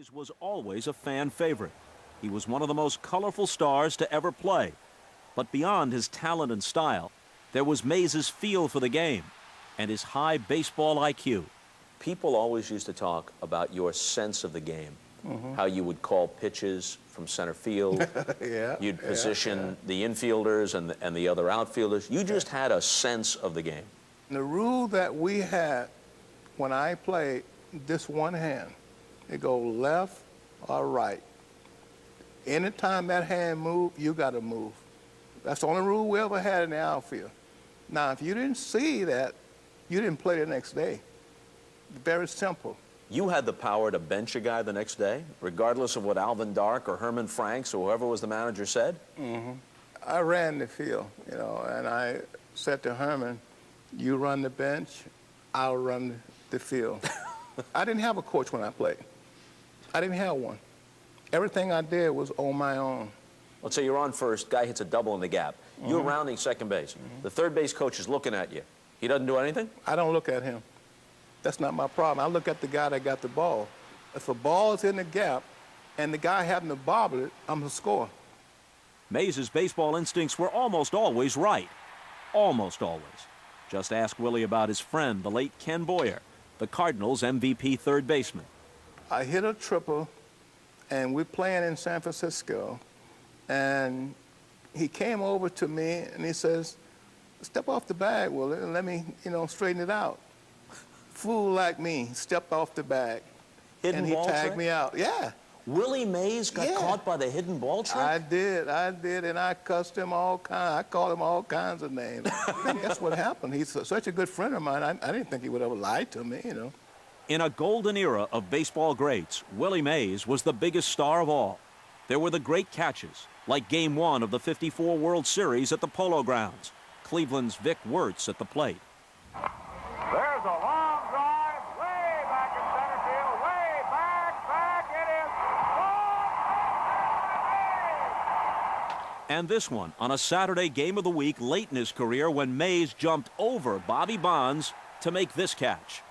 Mays was always a fan favorite. He was one of the most colorful stars to ever play. But beyond his talent and style, there was Mays's feel for the game and his high baseball IQ. People always used to talk about your sense of the game, how you would call pitches from center field. You'd position the infielders and the other outfielders. You just had a sense of the game. The rule that we had when I played, this one hand, it go left or right. Anytime that hand move, you got to move. That's the only rule we ever had in the outfield. Now, if you didn't see that, you didn't play the next day. Very simple. You had the power to bench a guy the next day, regardless of what Alvin Dark or Herman Franks or whoever was the manager said? I ran the field, you know, and I said to Herman, you run the bench, I'll run the field. I didn't have a coach when I played. I didn't have one. Everything I did was on my own. Let's say you're on first, guy hits a double in the gap. You're rounding second base. The third base coach is looking at you. He doesn't do anything? I don't look at him. That's not my problem. I look at the guy that got the ball. If a ball is in the gap and the guy having to bobble it, I'm the scorer. Mays's baseball instincts were almost always right. Almost always. Just ask Willie about his friend, the late Ken Boyer, the Cardinals' MVP third baseman. I hit a triple, and we're playing in San Francisco, and he came over to me, and he says, step off the bag, Willie, and let me, you know, straighten it out. Fool like me stepped off the bag, and he tagged me out. Yeah. Willie Mays got caught by the hidden ball trick? I did, and I cussed him all kinds. I called him all kinds of names. I think that's what happened. He's such a good friend of mine. I didn't think he would ever lie to me, you know. In a golden era of baseball greats, Willie Mays was the biggest star of all. There were the great catches, like Game 1 of the '54 World Series at the Polo Grounds. Cleveland's Vic Wertz at the plate. There's a long drive way back in center field, way back, it is gone. And this one on a Saturday game of the week late in his career when Mays jumped over Bobby Bonds to make this catch.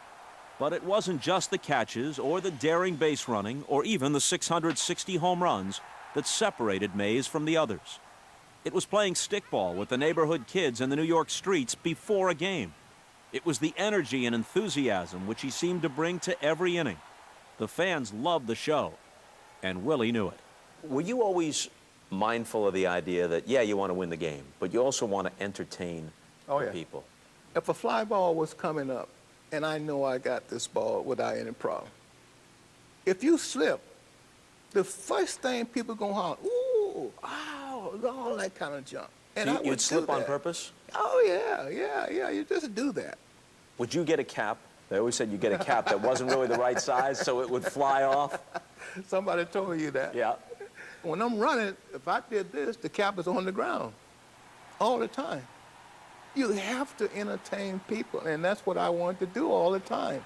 But it wasn't just the catches or the daring base running or even the 660 home runs that separated Mays from the others. It was playing stickball with the neighborhood kids in the New York streets before a game. It was the energy and enthusiasm which he seemed to bring to every inning. The fans loved the show, and Willie knew it. Were you always mindful of the idea that, yeah, you want to win the game, but you also want to entertain people? If a fly ball was coming up, and I know I got this ball without any problem, if you slip, the first thing people gonna holler, ooh, ow, all that kind of junk. And so you'd slip on purpose? Oh, yeah, you just do that. Would you get a cap? They always said you get a cap that wasn't really the right size, so it would fly off. Somebody told you that. Yeah. When I'm running, if I did this, the cap is on the ground all the time. You have to entertain people, and that's what I wanted to do all the time.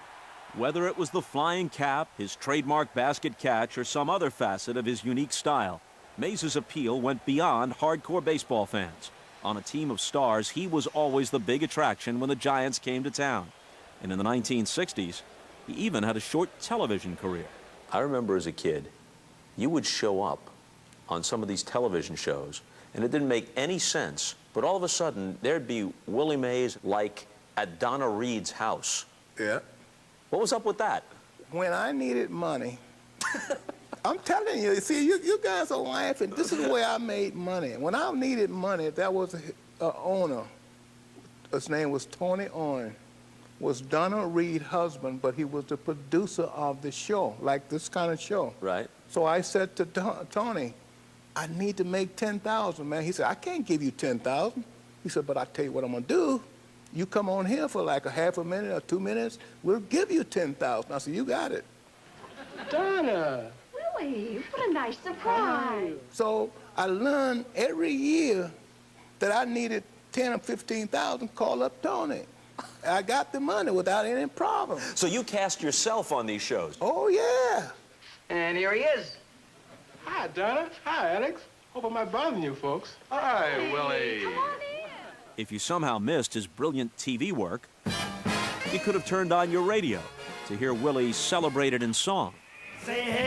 Whether it was the flying cap, his trademark basket catch, or some other facet of his unique style, Mays's appeal went beyond hardcore baseball fans. On a team of stars, he was always the big attraction when the Giants came to town. And in the 1960s, he even had a short television career. I remember as a kid, you would show up on some of these television shows, and it didn't make any sense, but all of a sudden, there'd be Willie Mays like at Donna Reed's house. Yeah. What was up with that? When I needed money, I'm telling you, see, you guys are laughing. This is the way I made money. When I needed money, there was an owner. His name was Tony Owen. Was Donna Reed's husband, but he was the producer of the show, like this kind of show. Right. So I said to Tony, I need to make $10,000, man. He said, I can't give you $10,000. He said, but I tell you what I'm gonna do. You come on here for like a half a minute or 2 minutes, we'll give you $10,000. I said, you got it. Donna. Willie, what a nice surprise. So I learned every year that I needed 10 or 15,000, call up Tony. I got the money without any problem. So you cast yourself on these shows? Oh, yeah. And here he is. Hi, Donna. Hi, Alex. Hope I'm not bothering you folks. Hi, Willie. Come on in. If you somehow missed his brilliant TV work, you could have turned on your radio to hear Willie celebrated in song. Say hey.